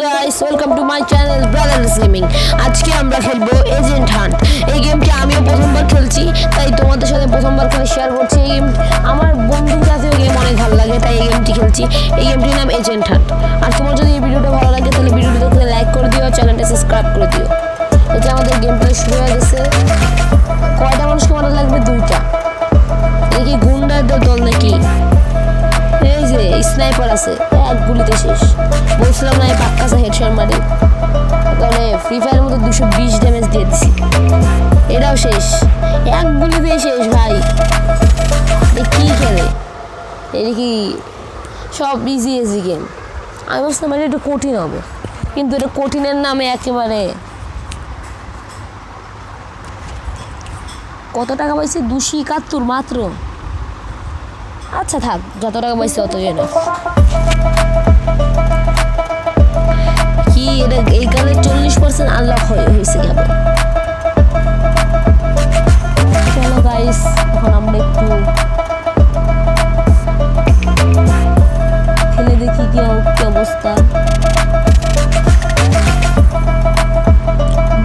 Guys, welcome to my channel brothers gaming. আজকে আমরা খেলবো এজেন্ট হান্ট। এই গেমটি আমিও প্রথমবার খেলছি, তাই তোমাদের সাথে প্রথমবার খেলে শেয়ার করছি। এই গেম আমার বন্ধুর কাছেও গেম অনেক ভালো লাগে, তাই এই গেমটি খেলছি। এই গেমটির নাম এজেন্ট হান্ট। আর তোমার যদি এই ভিডিওটা ভালো লাগে তাহলে ভিডিওটি দেখলে লাইক করে দিও, চ্যানেলটা সাবস্ক্রাইব করে দিও। এটা আমাদের গেম প্লে শুরু হয়ে গেছে। কয়টা মানুষকে মারা লাগবে? 2টা। এই কি গুন্ডাদের দল নাকি? এই যে স্নাইপার আছে, এক গুলিতে শেষ। বলছিলাম না এই পাক্কাসা হেডশট মারি, তাহলে ফ্রি ফায়ারের মতো 220 ড্যামেজ দিয়ে দিছি। এটাও শেষ, এক গুলিতে শেষ ভাই। কি খেলে এটা কি সব ইজি ইজি গেম। আমি বুঝতাম এটা একটু কঠিন হবে, কিন্তু এটা কঠিনের নামে একেবারে কত টাকা পাইছে? 271 মাত্র। আচ্ছা থাক, যত টাকা পাইছে অত না। কি এটা এইখানে 40% আনলক হয়েছে কেবল। চলো গাইস, এখন আমরা একটু খেলে দেখি কি অবস্থা।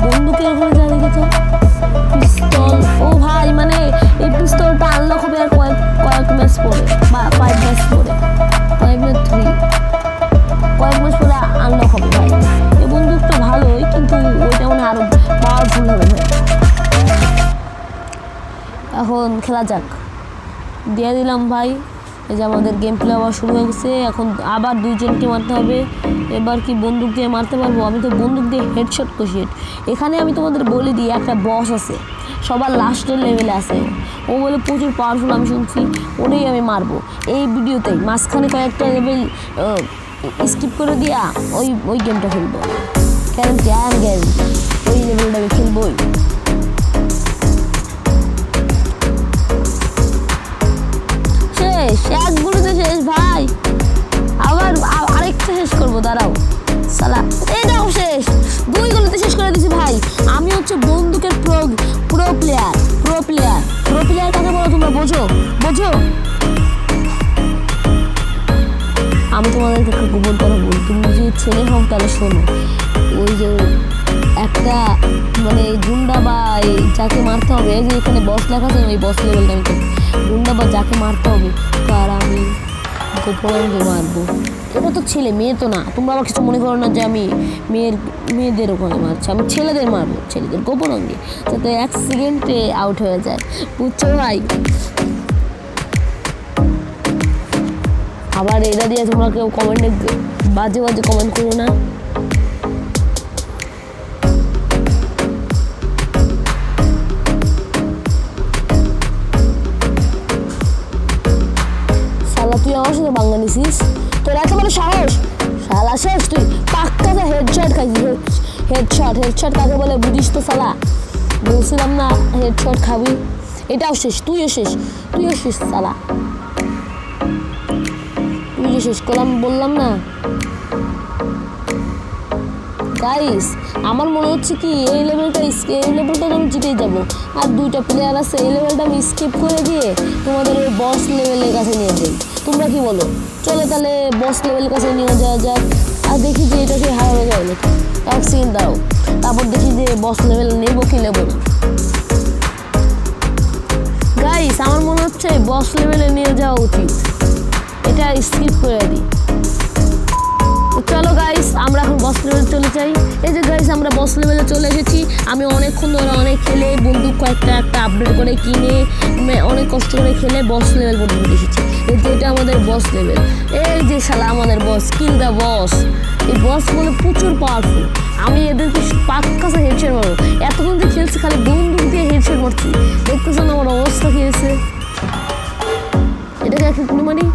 বন্দুকের ওখানে যা দেখেছো পিস্তল। ও ভাই, মানে এই পিস্তলটা আনলক হবে আর কয়েক ম্যাচ পরে, বা 5 ম্যাচ পরে, 5 না 3, কয়েক ম্যাচ পরে আনলক হবে ভাই। এই বন্দুকটা ভালোই, কিন্তু ওইটা মানে আরো পাওয়ারফুল হবে ভাই। এখন খেলা যাক, দিয়ে দিলাম ভাই। এই যে আমাদের গেম প্লে আবার শুরু হয়ে গেছে। এখন আবার 2জনকে মারতে হবে। এবার কি বন্দুক দিয়ে মারতে পারবো? আমি তো বন্দুক দিয়ে হেডশট কষি। এখানে আমি তোমাদের বলে দিই, একটা বস আছে, সবার লাস্টের লেভেলে আছে। ও বলে প্রচুর পাওয়ারফুল, আমি শুনছি। ওটাই আমি মারবো এই ভিডিওতেই। মাঝখানে কয়েকটা লেভেল স্কিপ করে দিয়া ওই গেমটা খেলবো। কেন গ্যারেন্টি ওই লেভেলটা আমি খেলবোই। শেষ, এক গুলিতে শেষ ভাই। আবার আরেকটা শেষ করবো, দাঁড়াও সালা। এটাও শেষ, 2 গুলিতে শেষ করে দিছি ভাই। আমি হচ্ছে বন্দুকের প্রো প্লেয়ার কাকে বলো তোমরা? বোঝো? আমি তোমাদেরকে একটা গোপন কথা বলি, তুমি যদি ছেলে হও তাহলে শোনো। ওই যে একটা মানে গুন্ডা বা যাকে মারতে হবে, এই যে এখানে বস লেখা আছে, ওই বস লেভেলটা আমি গুন্ডা বা যাকে মারতে হবে তার আমি গোপনে মারবো। এটা তো ছেলে, মেয়ে তো না। তোমরা আবার কিছু মনে করো না যে আমি মেয়েদের ওখানে মারছি। আমি ছেলেদের মারবো, ছেলেদের গোপন অঙ্গে, যাতে 1 সেকেন্ডে আউট হয়ে যায়। বুঝছো ভাই? আবার এটা দিয়ে তোমরা কেউ কমেন্টে বাজে কমেন্ট করো না। শালা তুই আমার সাথে বাংলা নিছিস? তোর একেবারে সাহস? শালা শেষ তুই। পাক্কা হেডশট খাইছিস। হেডশট কাকে বলে বুঝিস তো শালা? বলছিলাম না হেডশট খাবি। এটাও শেষ, তুইও শেষ শালা। তুই শেষ করলাম বললাম না গাইস। আমার মনে হচ্ছে কি এই লেভেলটা আমি জিতেই যাবো। আর 2টা প্লেয়ার আছে, এই লেভেলটা আমি স্কিপ করে দিয়ে তোমাদের ওই বস লেভেলের কাছে নিয়ে যাই। তোমরা কি বলো? চলো তাহলে বস লেভেলের কাছে নিয়ে যাওয়া যাক। আর দেখি যে এটা সে হারানো যায় নাকি। 1 সেকেন্ড দাও, তারপর দেখি যে বস লেভেল নেবো কি নেবো না। গাইস আমার মনে হচ্ছে বস লেভেলে নিয়ে যাওয়া উচিত, এটা স্কিপ করে দিই। চলো গাইস, আমরা এখন বস লেভেলে চলে যাই। এই যে গাইস, আমরা বস লেভেলে চলে এসেছি। আমি অনেকক্ষণ ধরে অনেক খেলে বন্দুক একটা আপডেট করে কিনে অনেক কষ্ট করে খেলে বস লেভেল পর্যন্ত এসেছি। এই যে এটা আমাদের বস লেভেল। এই যে শালা আমাদের বস, কিল দ্য বস। এই বস বলে প্রচুর পাওয়ারফুল। আমি এদেরকে পাক্কাসা হেডশট মারবো। এতক্ষণ যে খেলছি খালি বন্দুক দিয়ে হেডশট মারছি। দেখতেছো না আমার অবস্থা কি হয়েছে? এটাকে একটা গুলি মারি।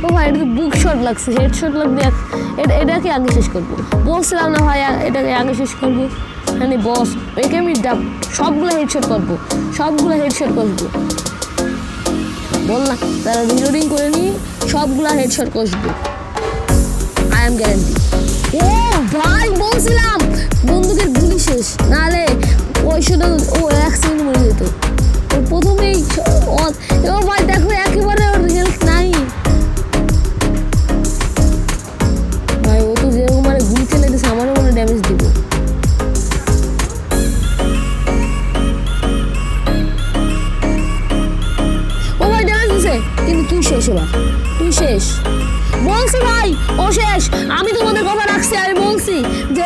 ও ভাই, এটা তো বুক শট লাগছে, হেডশট লাগবে। এটাকে আগে শেষ করবো। বলছিলাম না ভাই এটাকে আগে শেষ করবো। মানে বস, একে আমি সবগুলো হেডশট করবো। বল না, তারা রিলোডিং করে নিই, সবগুলো হেডশট কষবো। I am guarantee. ও ভাই, বলছিলাম বন্দুকের গুলি শেষ, নাহলে পয়সাটা 1 সেকেন্ড মরে যেত। প্রথমেই ও ভাই দেখো একেবারে ওর হেলথ নাই। শেষ। আমি তোমাদের কথা রাখছি, আমি বলছি যে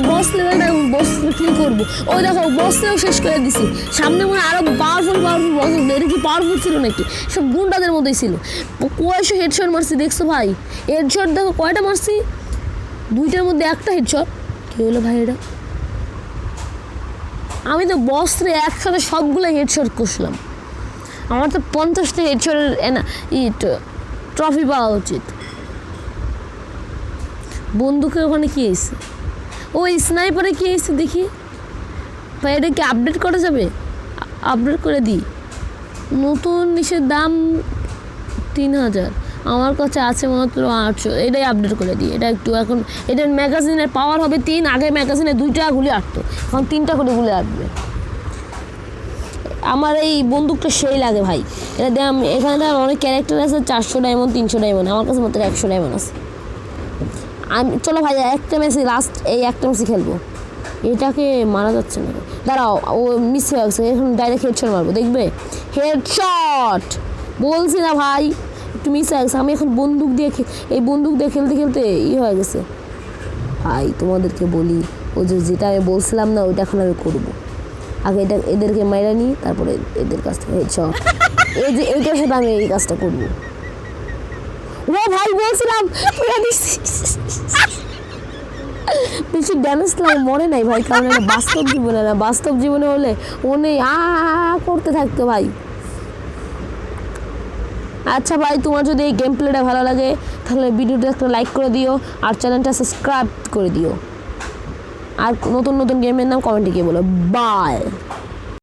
বস লেভেলটা বস কিল করবো। ওই দেখো বসেও শেষ করে দিছি। সামনে মনে আরো পাওয়ারফুল বস। এটা কি পাওয়ারফুল ছিল নাকি? সব গুন্ডাদের মধ্যেই ছিল। কয়শো হেডশট মারছি দেখছো ভাই? হেডশট দেখো কয়টা মারছি, 2টার মধ্যে একটা হেডশট। কি হলো ভাই এটা? আমি তো বস রে একসাথে সবগুলো হেডশট কষলাম। আমার তো 50টা হেডশটের ট্রফি পাওয়া উচিত। বন্দুকের ওখানে কি এসে, ওই স্নাইপারে কি এসে দেখি ভাই। এটা কি আপডেট করা যাবে? আপডেট করে দিই। নতুন নিশের দাম 3000, আমার কাছে আছে মাত্র 800। এটাই আপডেট করে দিই। এটা একটু এখন এটার ম্যাগাজিনের পাওয়ার হবে 3, আগে ম্যাগাজিনে 2টা গুলি আটতো, এখন 3টা করে গুলি আটবে। আমার এই বন্দুকটা সেই লাগে ভাই। এটা দাম এখানে দাম অনেক ক্যারেক্টার আছে, 400 ডায়মন্ড 300 ডায়মন্ড, আমার কাছে মাত্র 100 ডায়মন্ড আছে। আমি চলো ভাই একটা ম্যাচে লাস্ট, এই একটা ম্যাচে খেলবো। এটাকে মারা যাচ্ছে না, দাঁড়াও ও মিস হয়ে গেছে। এখন ডাইরেক্ট হেডশট মারবো, দেখবে হেডশট। বলছি না ভাই একটু মিস হয়ে গেছে। আমি এখন বন্দুক দিয়ে এই বন্দুক দিয়ে খেলতে খেলতে হয়ে গেছে ভাই। তোমাদেরকে বলি, ও যেটা আমি বলছিলাম না ওইটা এখন আমি করবো। আগে এদেরকে মাইরা নিই, তারপরে এদের কাছ থেকে হেডশট। এই যে এইটার সাথে আমি এই কাজটা করবো। ও ভাই বলছিলাম বেশি ড্যামেজ লাগে মরে নাই ভাই, কারণ এটা বাস্তব জীবনে না। বাস্তব জীবনে হলে ও নেই করতে থাকতো ভাই। আচ্ছা ভাই, তোমার যদি এই গেম প্লেটা ভালো লাগে তাহলে ভিডিওটা একটা লাইক করে দিও, আর চ্যানেলটা সাবস্ক্রাইব করে দিও। আর নতুন নতুন গেমের নাম কমেন্টে গিয়ে বলো। বাই।